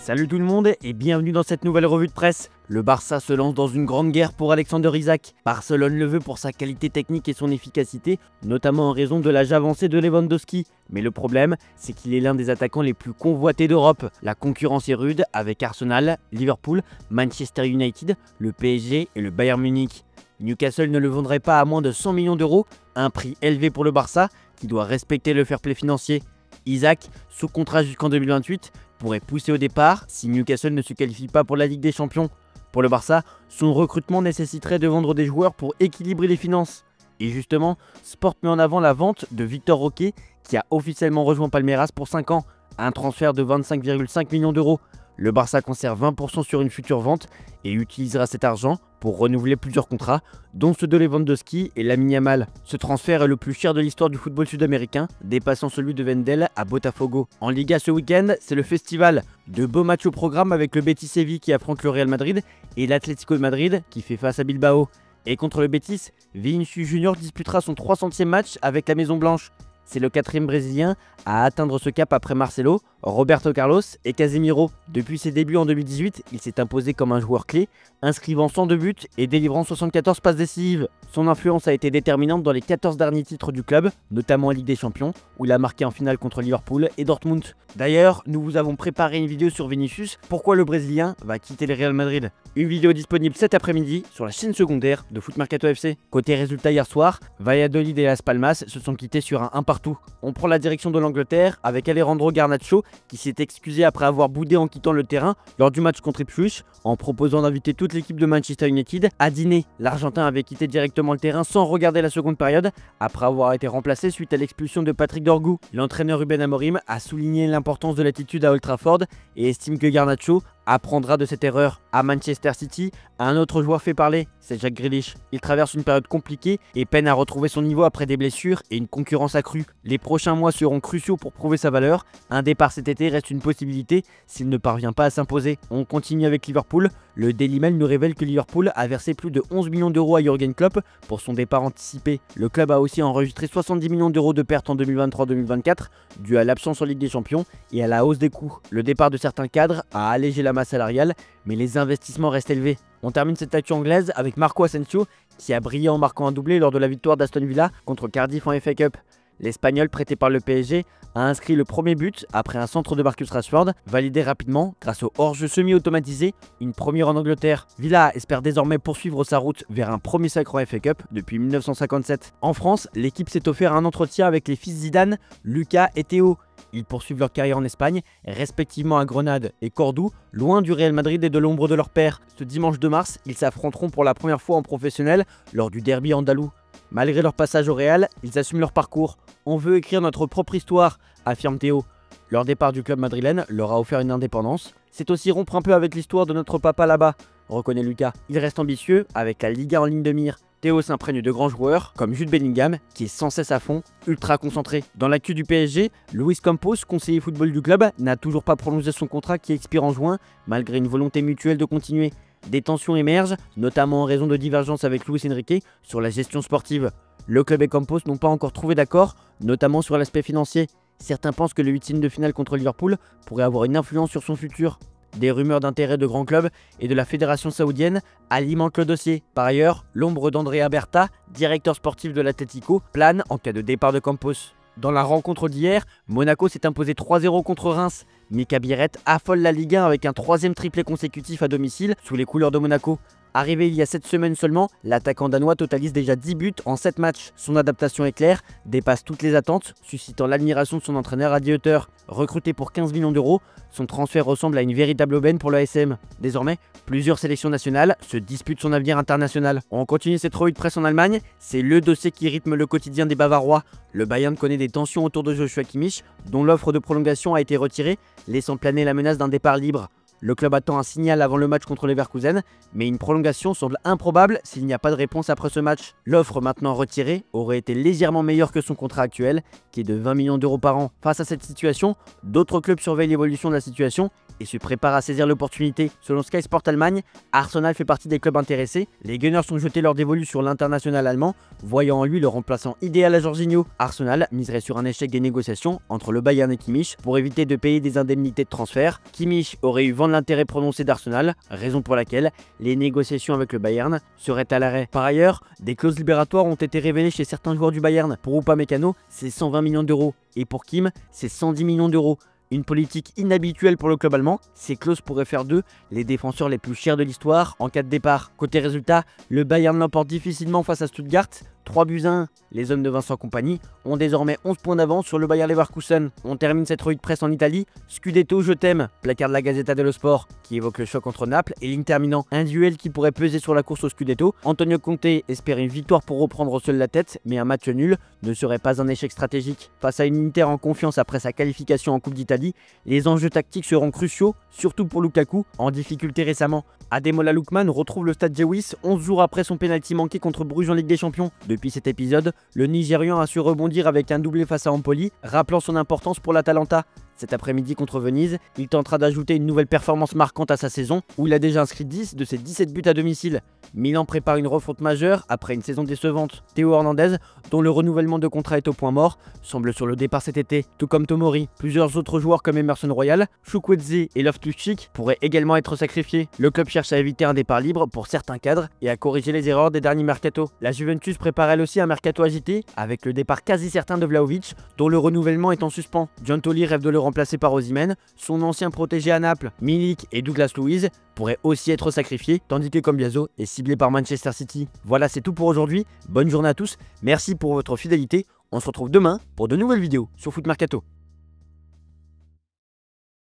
Salut tout le monde et bienvenue dans cette nouvelle revue de presse. Le Barça se lance dans une grande guerre pour Alexander Isak. Barcelone le veut pour sa qualité technique et son efficacité, notamment en raison de l'âge avancé de Lewandowski. Mais le problème, c'est qu'il est l'un des attaquants les plus convoités d'Europe. La concurrence est rude avec Arsenal, Liverpool, Manchester United, le PSG et le Bayern Munich. Newcastle ne le vendrait pas à moins de 100 millions d'euros, un prix élevé pour le Barça qui doit respecter le fair play financier. Isak, sous contrat jusqu'en 2028, pourrait pousser au départ si Newcastle ne se qualifie pas pour la Ligue des Champions. Pour le Barça, son recrutement nécessiterait de vendre des joueurs pour équilibrer les finances. Et justement, Sport met en avant la vente de Victor Roque qui a officiellement rejoint Palmeiras pour 5 ans, un transfert de 25,5 millions d'euros. Le Barça conserve 20% sur une future vente et utilisera cet argent pour renouveler plusieurs contrats, dont ceux de Lewandowski et Lamine Yamal. Ce transfert est le plus cher de l'histoire du football sud-américain, dépassant celui de Wendel à Botafogo. En Liga ce week-end, c'est le festival. De beaux matchs au programme avec le Betis Séville qui affronte le Real Madrid et l'Atlético de Madrid qui fait face à Bilbao. Et contre le Betis, Vinicius Junior disputera son 300e match avec la Maison Blanche. C'est le 4e Brésilien à atteindre ce cap après Marcelo, Roberto Carlos et Casemiro. Depuis ses débuts en 2018, il s'est imposé comme un joueur clé, inscrivant 102 buts et délivrant 74 passes décisives. Son influence a été déterminante dans les 14 derniers titres du club, notamment en Ligue des Champions, où il a marqué en finale contre Liverpool et Dortmund. D'ailleurs, nous vous avons préparé une vidéo sur Vinicius, pourquoi le Brésilien va quitter le Real Madrid. Une vidéo disponible cet après-midi sur la chaîne secondaire de Foot Mercato FC. Côté résultat hier soir, Valladolid et Las Palmas se sont quittés sur un 1 partout. On prend la direction de l'Angleterre avec Alejandro Garnacho qui s'est excusé après avoir boudé en quittant le terrain lors du match contre Ipswich en proposant d'inviter toute l'équipe de Manchester United à dîner. L'Argentin avait quitté directement le terrain sans regarder la seconde période après avoir été remplacé suite à l'expulsion de Patrick Dorgu. L'entraîneur Ruben Amorim a souligné l'importance de l'attitude à Old Trafford et estime que Garnacho apprendra de cette erreur. À Manchester City, un autre joueur fait parler, c'est Jack Grealish. Il traverse une période compliquée et peine à retrouver son niveau après des blessures et une concurrence accrue. Les prochains mois seront cruciaux pour prouver sa valeur. Un départ cet été reste une possibilité s'il ne parvient pas à s'imposer. On continue avec Liverpool. Le Daily Mail nous révèle que Liverpool a versé plus de 11 millions d'euros à Jürgen Klopp pour son départ anticipé. Le club a aussi enregistré 70 millions d'euros de pertes en 2023-2024 dû à l'absence en Ligue des Champions et à la hausse des coûts. Le départ de certains cadres a allégé la masse salariale, mais les investissements restent élevés. On termine cette actu anglaise avec Marco Asensio qui a brillé en marquant un doublé lors de la victoire d'Aston Villa contre Cardiff en FA Cup. L'Espagnol prêté par le PSG a inscrit le premier but après un centre de Marcus Rashford, validé rapidement grâce au hors-jeu semi-automatisé, une première en Angleterre. Villa espère désormais poursuivre sa route vers un premier sacre en FA Cup depuis 1957. En France, l'équipe s'est offert un entretien avec les fils Zidane, Lucas et Théo. Ils poursuivent leur carrière en Espagne, respectivement à Grenade et Cordoue, loin du Real Madrid et de l'ombre de leur père. Ce dimanche 2 mars, ils s'affronteront pour la première fois en professionnel lors du derby andalou. Malgré leur passage au Real, ils assument leur parcours. On veut écrire notre propre histoire, affirme Théo. Leur départ du club madrilène leur a offert une indépendance. C'est aussi rompre un peu avec l'histoire de notre papa là-bas, reconnaît Lucas. Il reste ambitieux avec la Liga en ligne de mire. Théo s'imprègne de grands joueurs comme Jude Bellingham qui est sans cesse à fond, ultra concentré. Dans l'actu du PSG, Luis Campos, conseiller football du club, n'a toujours pas prolongé son contrat qui expire en juin malgré une volonté mutuelle de continuer. Des tensions émergent, notamment en raison de divergences avec Luis Enrique sur la gestion sportive. Le club et Campos n'ont pas encore trouvé d'accord, notamment sur l'aspect financier. Certains pensent que le 8e de finale contre Liverpool pourrait avoir une influence sur son futur. Des rumeurs d'intérêt de grands clubs et de la fédération saoudienne alimentent le dossier. Par ailleurs, l'ombre d'Andrea Berta, directeur sportif de l'Atlético, plane en cas de départ de Campos. Dans la rencontre d'hier, Monaco s'est imposé 3-0 contre Reims. Mika Biret affole la Ligue 1 avec un 3e triplé consécutif à domicile sous les couleurs de Monaco. Arrivé il y a 7 semaines seulement, l'attaquant danois totalise déjà 10 buts en 7 matchs. Son adaptation est claire, dépasse toutes les attentes, suscitant l'admiration de son entraîneur Adi Hütter. Recruté pour 15 millions d'euros, son transfert ressemble à une véritable aubaine pour l'ASM. Désormais, plusieurs sélections nationales se disputent son avenir international. On continue cette revue de presse en Allemagne, c'est le dossier qui rythme le quotidien des Bavarois. Le Bayern connaît des tensions autour de Joshua Kimmich, dont l'offre de prolongation a été retirée, laissant planer la menace d'un départ libre. Le club attend un signal avant le match contre Leverkusen, mais une prolongation semble improbable s'il n'y a pas de réponse après ce match. L'offre maintenant retirée aurait été légèrement meilleure que son contrat actuel, qui est de 20 millions d'euros par an. Face à cette situation, d'autres clubs surveillent l'évolution de la situation et se préparent à saisir l'opportunité. Selon Sky Sport Allemagne, Arsenal fait partie des clubs intéressés. Les Gunners ont jeté leur dévolu sur l'international allemand, voyant en lui le remplaçant idéal à Jorginho. Arsenal miserait sur un échec des négociations entre le Bayern et Kimmich pour éviter de payer des indemnités de transfert. Kimmich aurait eu vent de l'intérêt prononcé d'Arsenal, raison pour laquelle les négociations avec le Bayern seraient à l'arrêt. Par ailleurs, des clauses libératoires ont été révélées chez certains joueurs du Bayern. Pour Upamecano, c'est 120 millions d'euros et pour Kim, c'est 110 millions d'euros. Une politique inhabituelle pour le club allemand, ces clauses pourraient faire d'eux les défenseurs les plus chers de l'histoire en cas de départ. Côté résultat, le Bayern l'emporte difficilement face à Stuttgart, 3-1. Les hommes de Vincent Kompany ont désormais 11 points d'avance sur le Bayer Leverkusen. On termine cette revue de presse en Italie. Scudetto, je t'aime, placard de la Gazzetta dello Sport, qui évoque le choc entre Naples et l'Inter Milan. Un duel qui pourrait peser sur la course au Scudetto. Antonio Conte espère une victoire pour reprendre seul la tête, mais un match nul ne serait pas un échec stratégique. Face à une Inter en confiance après sa qualification en Coupe d'Italie, les enjeux tactiques seront cruciaux, surtout pour Lukaku, en difficulté récemment. Ademola Lookman retrouve le stade Jewis 11 jours après son pénalty manqué contre Bruges en Ligue des Champions. Depuis cet épisode, le Nigérian a su rebondir avec un doublé face à Empoli, rappelant son importance pour l'Atalanta. Cet après-midi contre Venise, il tentera d'ajouter une nouvelle performance marquante à sa saison, où il a déjà inscrit 10 de ses 17 buts à domicile. Milan prépare une refonte majeure après une saison décevante. Théo Hernandez, dont le renouvellement de contrat est au point mort, semble sur le départ cet été, tout comme Tomori. Plusieurs autres joueurs comme Emerson Royal, Chukwueze et Loftus-Cheek pourraient également être sacrifiés. Le club cherche à éviter un départ libre pour certains cadres et à corriger les erreurs des derniers mercato. La Juventus prépare elle aussi un mercato agité, avec le départ quasi certain de Vlahovic, dont le renouvellement est en suspens. Giuntoli rêve de le remplacé par Osimhen, son ancien protégé à Naples, Milik et Douglas Luiz pourraient aussi être sacrifiés, tandis que Cambiaso est ciblé par Manchester City. Voilà, c'est tout pour aujourd'hui, bonne journée à tous, merci pour votre fidélité, on se retrouve demain pour de nouvelles vidéos sur Foot Mercato.